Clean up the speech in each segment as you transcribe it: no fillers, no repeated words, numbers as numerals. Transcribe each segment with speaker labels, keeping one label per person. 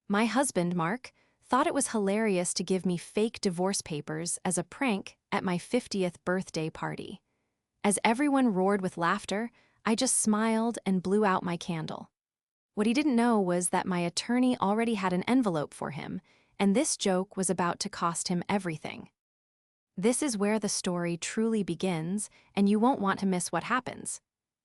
Speaker 1: My husband, Mark, thought it was hilarious to give me fake divorce papers as a prank at my 50th birthday party. As everyone roared with laughter, I just smiled and blew out my candle. What he didn't know was that my attorney already had an envelope for him, and this joke was about to cost him everything. This is where the story truly begins, and you won't want to miss what happens.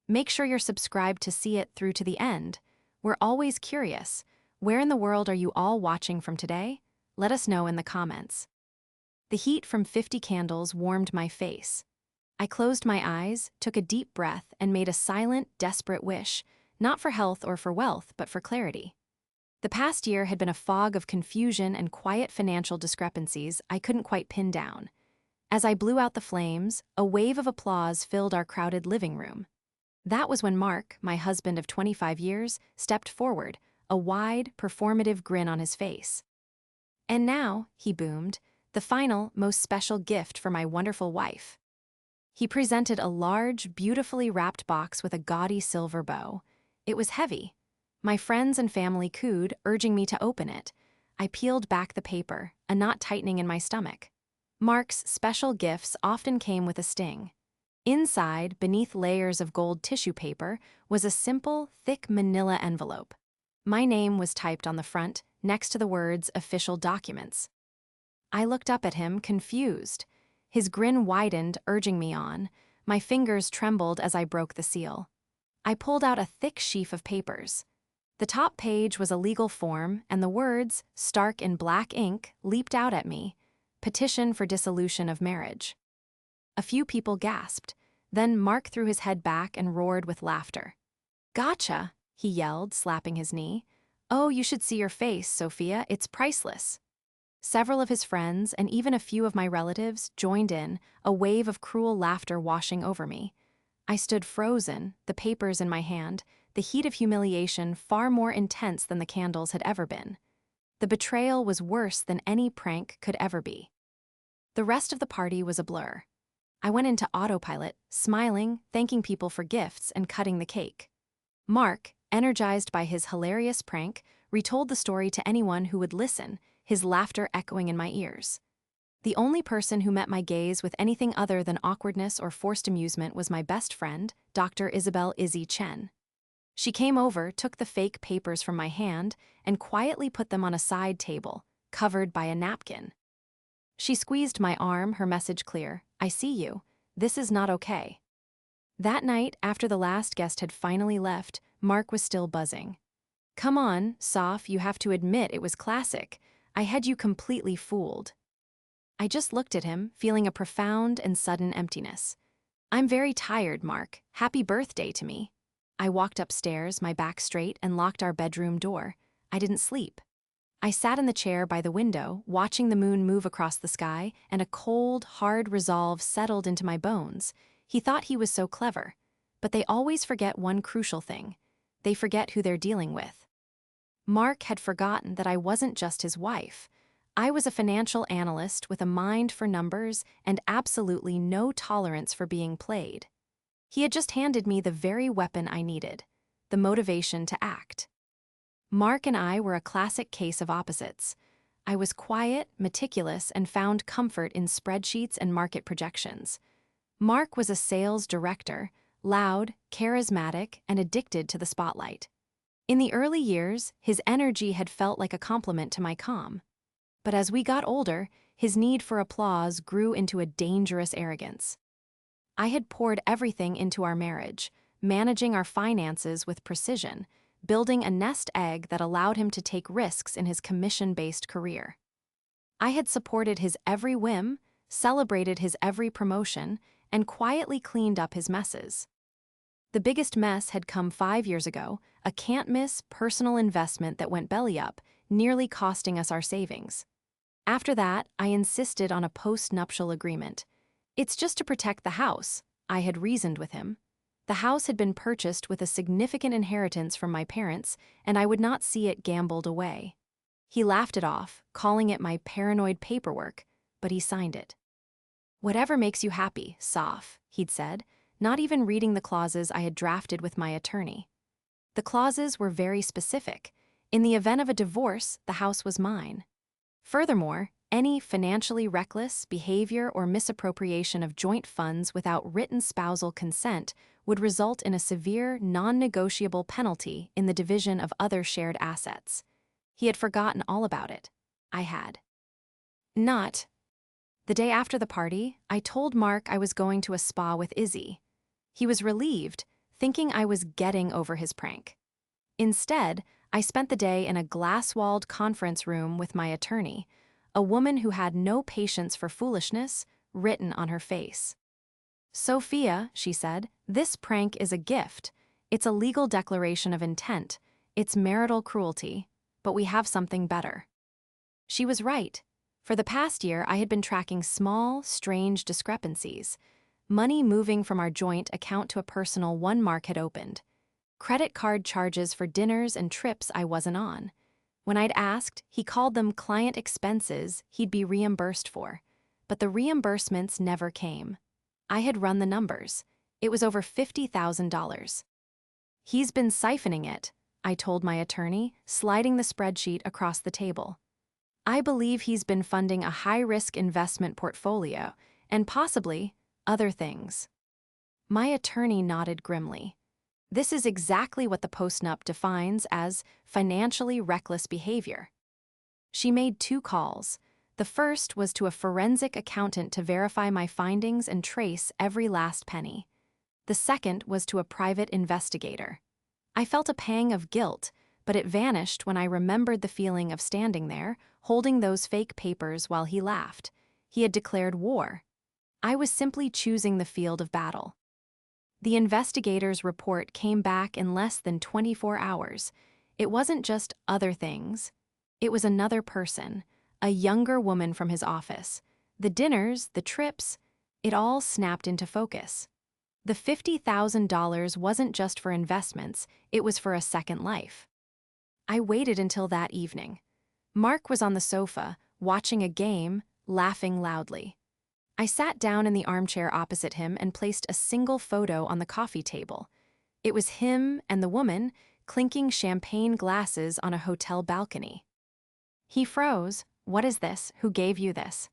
Speaker 1: Make sure you're subscribed to see it through to the end. We're always curious. Where in the world are you all watching from today? Let us know in the comments. The heat from 50 candles warmed my face. I closed my eyes, took a deep breath, and made a silent, desperate wish, not for health or for wealth, but for clarity. The past year had been a fog of confusion and quiet financial discrepancies I couldn't quite pin down. As I blew out the flames, a wave of applause filled our crowded living room. That was when Mark, my husband of 25 years, stepped forward, a wide, performative grin on his face. "And now," he boomed, "the final, most special gift for my wonderful wife." He presented a large, beautifully wrapped box with a gaudy silver bow. It was heavy. My friends and family cooed, urging me to open it. I peeled back the paper, a knot tightening in my stomach. Mark's special gifts often came with a sting. Inside, beneath layers of gold tissue paper, was a simple, thick manila envelope. My name was typed on the front, next to the words "Official Documents." I looked up at him, confused. His grin widened, urging me on. My fingers trembled as I broke the seal. I pulled out a thick sheaf of papers. The top page was a legal form, and the words, stark in black ink, leaped out at me: "Petition for dissolution of marriage." A few people gasped. Then Mark threw his head back and roared with laughter. "Gotcha," he yelled, slapping his knee. "Oh, you should see your face, Sophia, it's priceless." Several of his friends, and even a few of my relatives, joined in, a wave of cruel laughter washing over me. I stood frozen, the papers in my hand, the heat of humiliation far more intense than the candles had ever been. The betrayal was worse than any prank could ever be. The rest of the party was a blur. I went into autopilot, smiling, thanking people for gifts, and cutting the cake. Mark, energized by his hilarious prank, retold the story to anyone who would listen, his laughter echoing in my ears. The only person who met my gaze with anything other than awkwardness or forced amusement was my best friend, Dr. Isabel Izzy Chen. She came over, took the fake papers from my hand, and quietly put them on a side table, covered by a napkin. She squeezed my arm, her message clear: "I see you. This is not okay." That night, after the last guest had finally left, Mark was still buzzing. "Come on, Soph, you have to admit it was classic. I had you completely fooled." I just looked at him, feeling a profound and sudden emptiness. "I'm very tired, Mark. Happy birthday to me." I walked upstairs, my back straight, and locked our bedroom door. I didn't sleep. I sat in the chair by the window, watching the moon move across the sky, and a cold, hard resolve settled into my bones. He thought he was so clever. But they always forget one crucial thing. They forget who they're dealing with. Mark had forgotten that I wasn't just his wife. I was a financial analyst with a mind for numbers and absolutely no tolerance for being played. He had just handed me the very weapon I needed: the motivation to act. Mark and I were a classic case of opposites. I was quiet, meticulous, and found comfort in spreadsheets and market projections. Mark was a sales director, loud, charismatic, and addicted to the spotlight. In the early years, his energy had felt like a compliment to my calm. But as we got older, his need for applause grew into a dangerous arrogance. I had poured everything into our marriage, managing our finances with precision, building a nest egg that allowed him to take risks in his commission-based career. I had supported his every whim, celebrated his every promotion, and quietly cleaned up his messes. The biggest mess had come 5 years ago, a can't-miss personal investment that went belly up, nearly costing us our savings. After that, I insisted on a post-nuptial agreement. "It's just to protect the house," I had reasoned with him. The house had been purchased with a significant inheritance from my parents, and I would not see it gambled away. He laughed it off, calling it my paranoid paperwork, but he signed it. "Whatever makes you happy, Soph," he'd said, not even reading the clauses I had drafted with my attorney. The clauses were very specific. In the event of a divorce, the house was mine. Furthermore, any financially reckless behavior or misappropriation of joint funds without written spousal consent would result in a severe, non-negotiable penalty in the division of other shared assets. He had forgotten all about it. I had not. The day after the party, I told Mark I was going to a spa with Izzy. He was relieved, thinking I was getting over his prank. Instead, I spent the day in a glass-walled conference room with my attorney, a woman who had no patience for foolishness written on her face. "Sophia," she said, "this prank is a gift. It's a legal declaration of intent. It's marital cruelty, but we have something better." She was right. For the past year, I had been tracking small, strange discrepancies. Money moving from our joint account to a personal one Mark had opened. Credit card charges for dinners and trips I wasn't on. When I'd asked, he called them client expenses he'd be reimbursed for. But the reimbursements never came. I had run the numbers. It was over $50,000. "He's been siphoning it," I told my attorney, sliding the spreadsheet across the table. "I believe he's been funding a high-risk investment portfolio, and possibly other things." My attorney nodded grimly. This is exactly what the postnup defines as financially reckless behavior. She made 2 calls. The first was to a forensic accountant to verify my findings and trace every last penny. The second was to a private investigator. I felt a pang of guilt, but it vanished when I remembered the feeling of standing there, holding those fake papers while he laughed. He had declared war. I was simply choosing the field of battle. The investigator's report came back in less than 24 hours. It wasn't just other things. It was another person, a younger woman from his office. The dinners, the trips, it all snapped into focus. The $50,000 wasn't just for investments, it was for a second life. I waited until that evening. Mark was on the sofa, watching a game, laughing loudly. I sat down in the armchair opposite him and placed a single photo on the coffee table. It was him and the woman clinking champagne glasses on a hotel balcony. He froze. "What is this? Who gave you this?"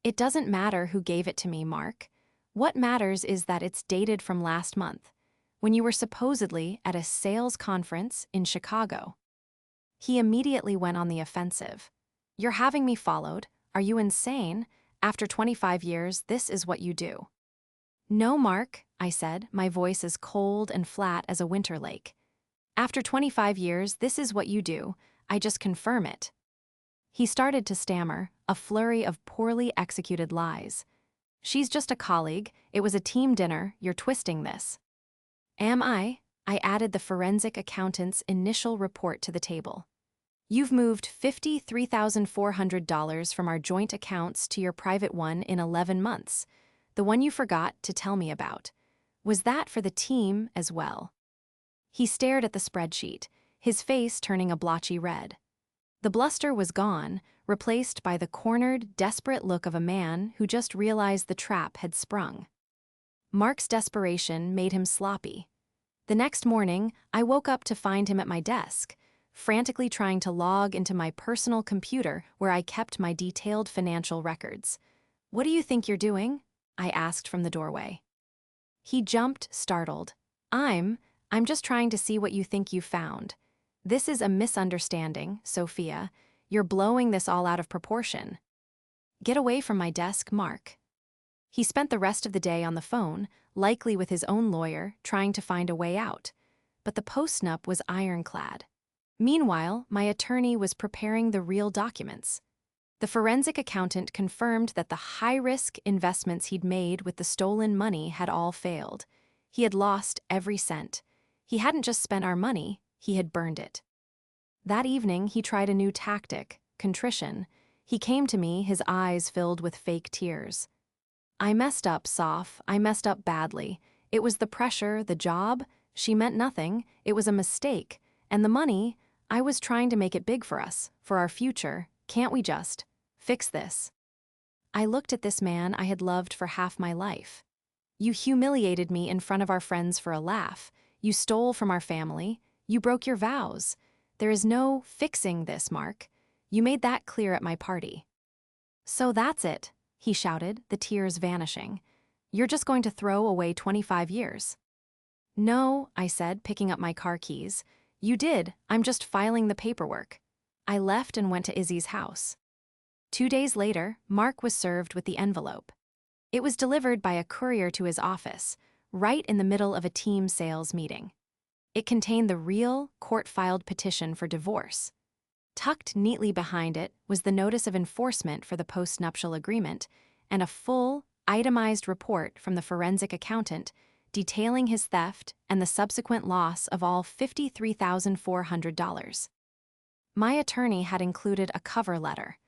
Speaker 1: "It doesn't matter who gave it to me, Mark. What matters is that it's dated from last month, when you were supposedly at a sales conference in Chicago." He immediately went on the offensive. "You're having me followed. Are you insane? After 25 years, this is what you do." "No, Mark," I said, my voice as cold and flat as a winter lake. "After 25 years, this is what you do. I just confirm it." He started to stammer, a flurry of poorly executed lies. "She's just a colleague. It was a team dinner. You're twisting this." "Am I?" I added the forensic accountant's initial report to the table. "You've moved $53,400 from our joint accounts to your private one in 11 months, the one you forgot to tell me about. Was that for the team as well?" He stared at the spreadsheet, his face turning a blotchy red. The bluster was gone, replaced by the cornered, desperate look of a man who just realized the trap had sprung. Mark's desperation made him sloppy. The next morning, I woke up to find him at my desk, frantically trying to log into my personal computer where I kept my detailed financial records. "What do you think you're doing?" I asked from the doorway. He jumped, startled. I'm just trying to see what you think you found. This is a misunderstanding, Sophia. You're blowing this all out of proportion." "Get away from my desk, Mark." He spent the rest of the day on the phone, likely with his own lawyer, trying to find a way out. But the postnup was ironclad. Meanwhile, my attorney was preparing the real documents. The forensic accountant confirmed that the high-risk investments he'd made with the stolen money had all failed. He had lost every cent. He hadn't just spent our money, he had burned it. That evening, he tried a new tactic, contrition. He came to me, his eyes filled with fake tears. "I messed up, Soph. I messed up badly. It was the pressure, the job. She meant nothing. It was a mistake. And the money, I was trying to make it big for us, for our future. Can't we just fix this?" I looked at this man I had loved for half my life. "You humiliated me in front of our friends for a laugh. You stole from our family. You broke your vows. There is no fixing this, Mark. You made that clear at my party. So that's it, he shouted, the tears vanishing. You're just going to throw away 25 years. No, I said, picking up my car keys. You did, I'm just filing the paperwork. I left and went to Izzy's house. 2 days later, Mark was served with the envelope. It was delivered by a courier to his office, right in the middle of a team sales meeting. It contained the real, court-filed petition for divorce. Tucked neatly behind it was the notice of enforcement for the postnuptial agreement and a full, itemized report from the forensic accountant detailing his theft and the subsequent loss of all $53,400. My attorney had included a cover letter.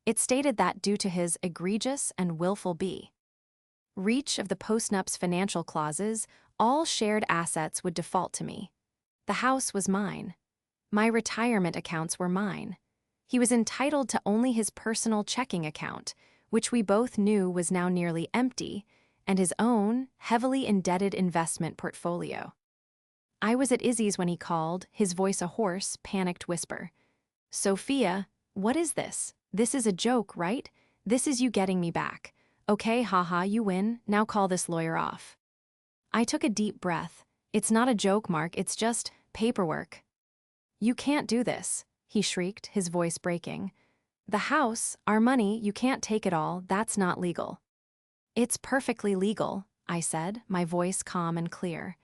Speaker 1: It stated that due to his egregious and willful breach of the postnup's financial clauses, all shared assets would default to me. The house was mine. My retirement accounts were mine. He was entitled to only his personal checking account, which we both knew was now nearly empty, and his own, heavily indebted investment portfolio. I was at Izzy's when he called, his voice a hoarse, panicked whisper. Sophia, what is this? This is a joke, right? This is you getting me back. Okay, haha, you win. Now call this lawyer off. I took a deep breath. It's not a joke, Mark, it's just paperwork. You can't do this, he shrieked, his voice breaking. The house, our money, you can't take it all, that's not legal. It's perfectly legal, I said, my voice calm and clear.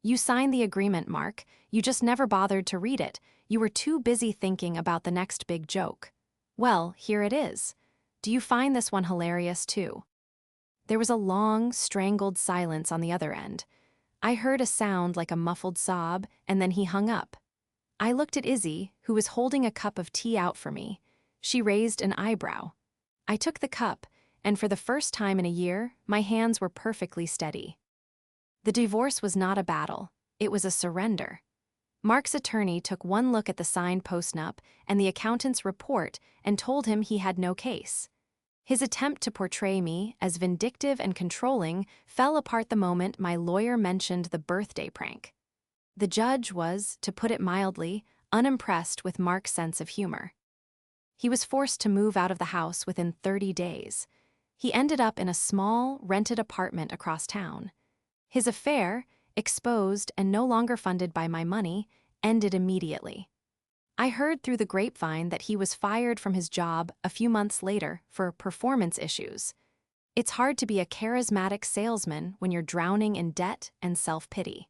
Speaker 1: You signed the agreement, Mark. You just never bothered to read it. You were too busy thinking about the next big joke. Well, here it is. Do you find this one hilarious, too? There was a long, strangled silence on the other end. I heard a sound like a muffled sob, and then he hung up. I looked at Izzy, who was holding a cup of tea out for me. She raised an eyebrow. I took the cup, and for the first time in a year, my hands were perfectly steady. The divorce was not a battle. It was a surrender. Mark's attorney took one look at the signed postnup and the accountant's report and told him he had no case. His attempt to portray me as vindictive and controlling fell apart the moment my lawyer mentioned the birthday prank. The judge was, to put it mildly, unimpressed with Mark's sense of humor. He was forced to move out of the house within 30 days. He ended up in a small, rented apartment across town. His affair, exposed and no longer funded by my money, ended immediately. I heard through the grapevine that he was fired from his job a few months later for performance issues. It's hard to be a charismatic salesman when you're drowning in debt and self-pity.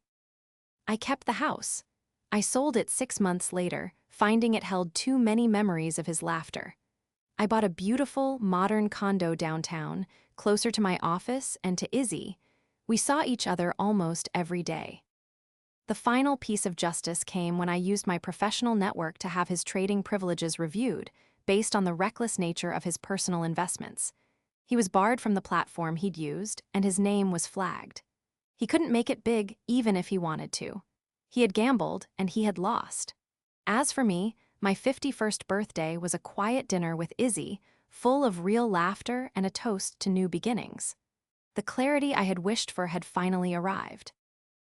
Speaker 1: I kept the house. I sold it 6 months later, finding it held too many memories of his laughter. I bought a beautiful, modern condo downtown, closer to my office and to Izzy. We saw each other almost every day. The final piece of justice came when I used my professional network to have his trading privileges reviewed, based on the reckless nature of his personal investments. He was barred from the platform he'd used, and his name was flagged. He couldn't make it big even if he wanted to. He had gambled, and he had lost. As for me, my 51st birthday was a quiet dinner with Izzy, full of real laughter and a toast to new beginnings. The clarity I had wished for had finally arrived.